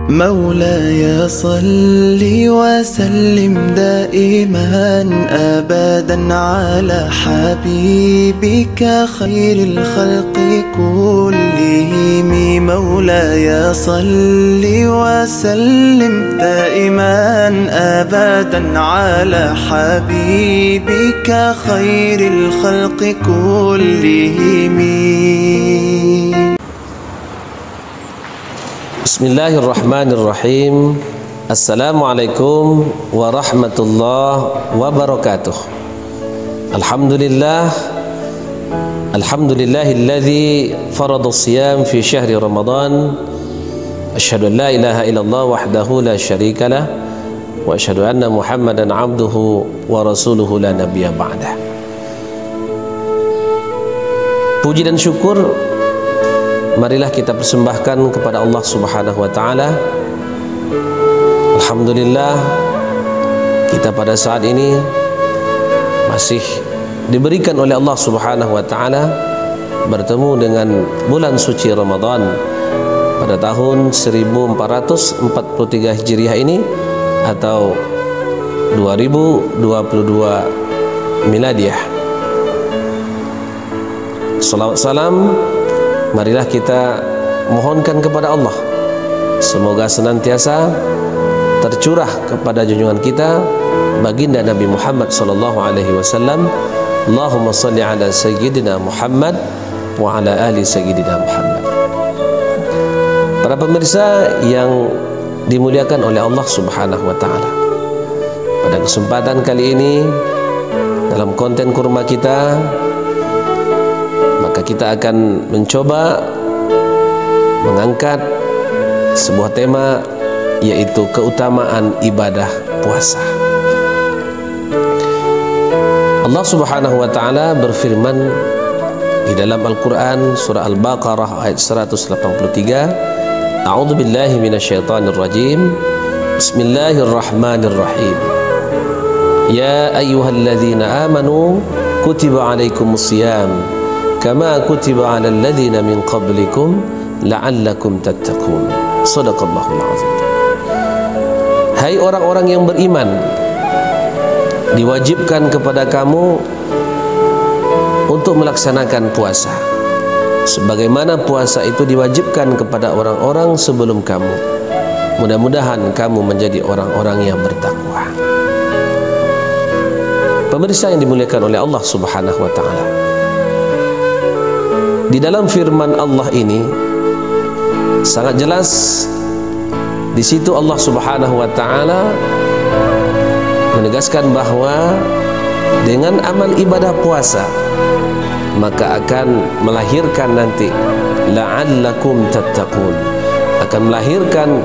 مولاي صل وسلم دائما أبدا على حبيبك خير الخلق كلهم. مولاي صل وسلم دائما أبدا على حبيبك خير الخلق كلهم. Bismillahirrahmanirrahim. Assalamualaikum warahmatullahi wabarakatuh. Alhamdulillahilladzi farada siyam fi syahri Ramadan. Asyhadu an la ilaha illallah wahdahu la syarikalah wa asyhadu anna Muhammadan abduhu wa rasuluhu la nabiyya ba'dah. Puji dan syukur marilah kita persembahkan kepada Allah Subhanahu wa taala. Alhamdulillah, kita pada saat ini masih diberikan oleh Allah Subhanahu wa taala bertemu dengan bulan suci Ramadan pada tahun 1443 Hijriah ini atau 2022 Miladiah. Salawat salam marilah kita mohonkan kepada Allah, semoga senantiasa tercurah kepada junjungan kita baginda Nabi Muhammad sallallahu alaihi wasallam. Allahumma shalli ala sayyidina Muhammad wa ala ali sayyidina Muhammad. Para pemirsa yang dimuliakan oleh Allah Subhanahu wa taala, pada kesempatan kali ini dalam konten kurma kita, maka kita akan mencoba mengangkat sebuah tema, yaitu keutamaan ibadah puasa. Allah Subhanahu wa taala berfirman di dalam Al-Qur'an surah Al-Baqarah ayat 183, A'udzu billahi minasyaitonir rajim. Bismillahirrahmanirrahim. Ya ayyuhalladzina amanu kutiba alaikumusiyam kama kutiba 'alal ladzina min qablikum la'allakum tattaqun. Shadaqallahul azim. Hai orang-orang yang beriman, diwajibkan kepada kamu untuk melaksanakan puasa sebagaimana puasa itu diwajibkan kepada orang-orang sebelum kamu. Mudah-mudahan kamu menjadi orang-orang yang bertakwa. Pemirsa yang dimuliakan oleh Allah Subhanahu wa taala, di dalam firman Allah ini sangat jelas. Di situ Allah Subhanahu wa taala menegaskan bahwa dengan amal ibadah puasa maka akan melahirkan nanti la'allakum tattaqun, akan melahirkan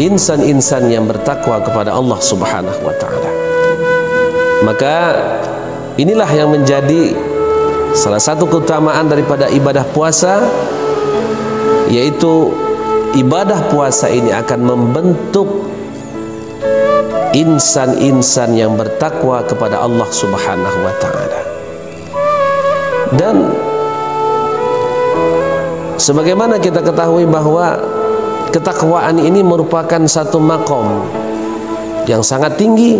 insan-insan yang bertakwa kepada Allah Subhanahu wa taala. Maka inilah yang menjadi salah satu keutamaan daripada ibadah puasa, yaitu ibadah puasa ini akan membentuk insan-insan yang bertakwa kepada Allah Subhanahu wa taala. Dan sebagaimana kita ketahui bahwa ketakwaan ini merupakan satu maqam yang sangat tinggi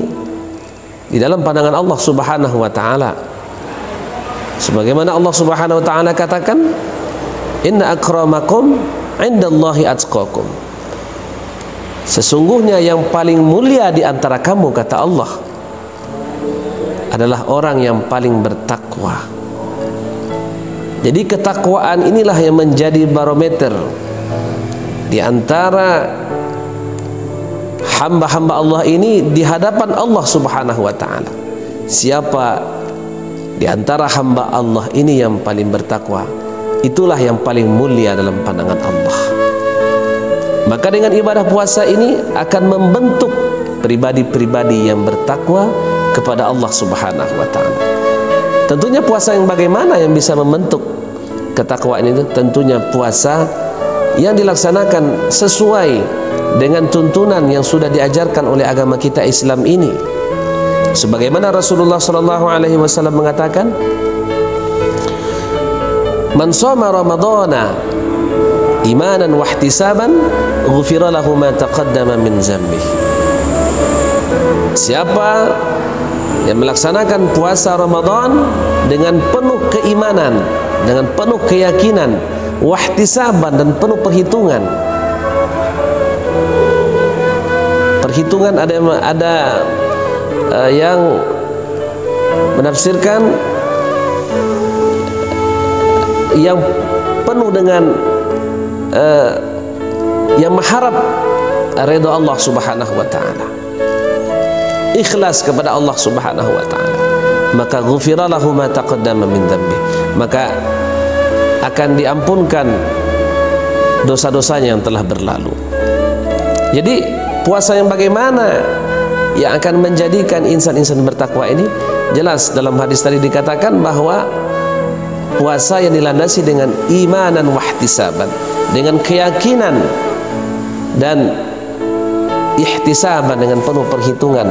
di dalam pandangan Allah Subhanahu wa taala. Sebagaimana Allah Subhanahu wa taala katakan, inna akramakum indallahi atqakum. Sesungguhnya yang paling mulia di antara kamu, kata Allah, adalah orang yang paling bertakwa. Jadi ketakwaan inilah yang menjadi barometer di antara hamba-hamba Allah ini di hadapan Allah Subhanahu wa taala. Siapa di antara hamba Allah ini yang paling bertakwa, itulah yang paling mulia dalam pandangan Allah. Maka dengan ibadah puasa ini akan membentuk pribadi-pribadi yang bertakwa kepada Allah Subhanahu wa taala. Tentunya puasa yang bagaimana yang bisa membentuk ketakwaan itu? Tentunya puasa yang dilaksanakan sesuai dengan tuntunan yang sudah diajarkan oleh agama kita Islam ini. Sebagaimana Rasulullah SAW mengatakan, man shoma ramadhana imanan wa ihtisaban ghufira lahu ma taqaddama min dzambihi. Siapa yang melaksanakan puasa Ramadan dengan penuh keimanan, dengan penuh keyakinan, wahtisaban, dan penuh perhitungan. Perhitungan ada yang menafsirkan yang penuh dengan yang mengharap ridha Allah Subhanahu wa taala, ikhlas kepada Allah Subhanahu wa taala, maka ghufira lahu ma taqaddama min dzambi, maka akan diampunkan dosa-dosanya yang telah berlalu. Jadi puasa yang bagaimana yang akan menjadikan insan-insan bertakwa ini? Jelas dalam hadis tadi dikatakan bahwa puasa yang dilandasi dengan imanan wahtisaban, dengan keyakinan dan ihtisaban, dengan penuh perhitungan,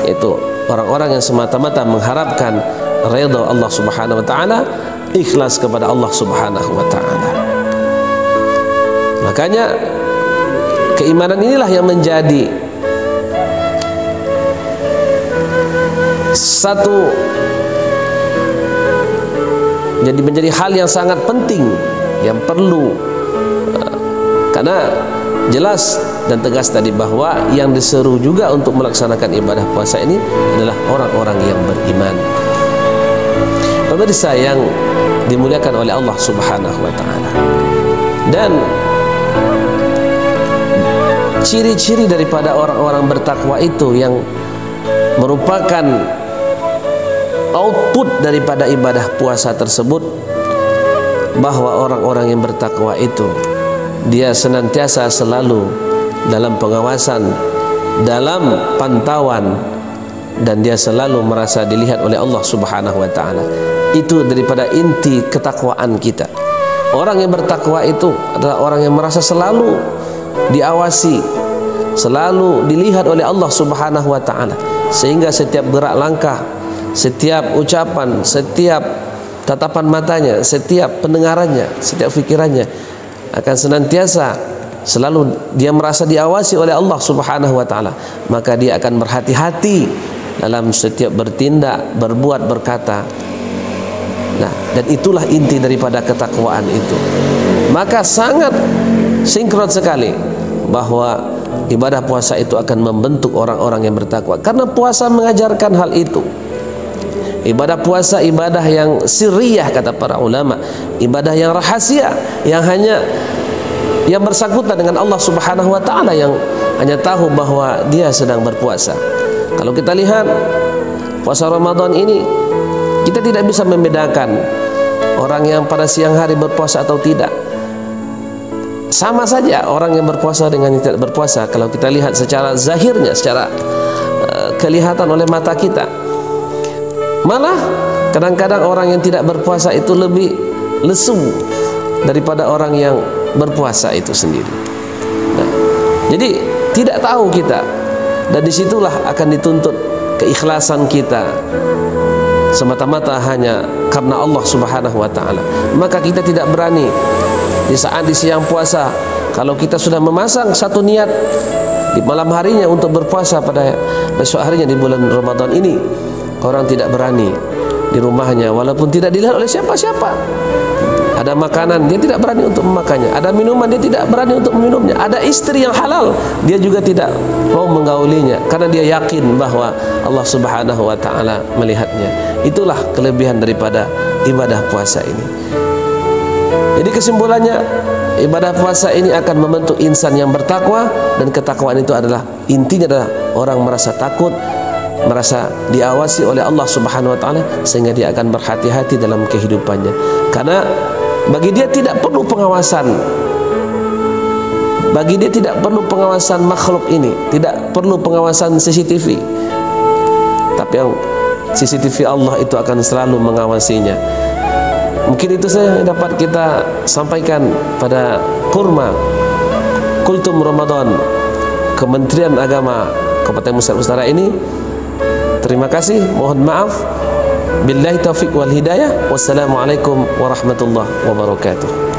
yaitu orang-orang yang semata-mata mengharapkan ridha Allah Subhanahu wa taala, ikhlas kepada Allah Subhanahu wa taala. Makanya keimanan inilah yang menjadi menjadi hal yang sangat penting, yang perlu, karena jelas dan tegas tadi bahwa yang diseru juga untuk melaksanakan ibadah puasa ini adalah orang-orang yang beriman. Pemirsa yang dimuliakan oleh Allah Subhanahu wa taala. Dan ciri-ciri daripada orang-orang bertakwa itu yang merupakan output daripada ibadah puasa tersebut, bahwa orang-orang yang bertakwa itu dia senantiasa selalu dalam pengawasan, dalam pantauan, dan dia selalu merasa dilihat oleh Allah Subhanahu wa taala. Itu daripada inti ketakwaan kita. Orang yang bertakwa itu adalah orang yang merasa selalu diawasi, selalu dilihat oleh Allah Subhanahu wa taala, sehingga setiap gerak langkah, setiap ucapan, setiap tatapan matanya, setiap pendengarannya, setiap fikirannya akan senantiasa selalu dia merasa diawasi oleh Allah Subhanahu wa taala. Maka dia akan berhati-hati dalam setiap bertindak, berbuat, berkata. Nah, dan itulah inti daripada ketakwaan itu. Maka sangat sinkron sekali bahwa ibadah puasa itu akan membentuk orang-orang yang bertakwa, karena puasa mengajarkan hal itu. Ibadah puasa ibadah yang sirriyah, kata para ulama, ibadah yang rahasia, yang hanya yang bersangkutan dengan Allah Subhanahu wa taala, yang hanya tahu bahwa dia sedang berpuasa. Kalau kita lihat puasa Ramadan ini, kita tidak bisa membedakan orang yang pada siang hari berpuasa atau tidak. Sama saja orang yang berpuasa dengan yang tidak berpuasa, kalau kita lihat secara zahirnya, secara kelihatan oleh mata kita. Malah kadang-kadang orang yang tidak berpuasa itu lebih lesu daripada orang yang berpuasa itu sendiri. Nah, jadi tidak tahu kita, dan disitulah akan dituntut keikhlasan kita semata-mata hanya karena Allah Subhanahu wa taala. Maka kita tidak berani di saat di siang puasa, kalau kita sudah memasang satu niat di malam harinya untuk berpuasa pada besok harinya di bulan Ramadan ini, orang tidak berani di rumahnya walaupun tidak dilihat oleh siapa-siapa. Ada makanan, dia tidak berani untuk memakannya. Ada minuman, dia tidak berani untuk meminumnya. Ada istri yang halal, dia juga tidak mau menggaulinya, karena dia yakin bahwa Allah Subhanahu wa taala melihatnya. Itulah kelebihan daripada ibadah puasa ini. Jadi kesimpulannya, ibadah puasa ini akan membentuk insan yang bertakwa, dan ketakwaan itu adalah intinya adalah orang merasa takut, merasa diawasi oleh Allah Subhanahu wa taala, sehingga dia akan berhati-hati dalam kehidupannya. Karena bagi dia tidak perlu pengawasan, bagi dia tidak perlu pengawasan makhluk ini, tidak perlu pengawasan CCTV, tapi yang CCTV Allah itu akan selalu mengawasinya. Mungkin itu saja yang dapat kita sampaikan pada Kurma Kultum Ramadan Kementerian Agama Kabupaten Musa Utara ini. Terima kasih, mohon maaf. Billahi taufiq wal hidayah. Wassalamualaikum warahmatullahi wabarakatuh.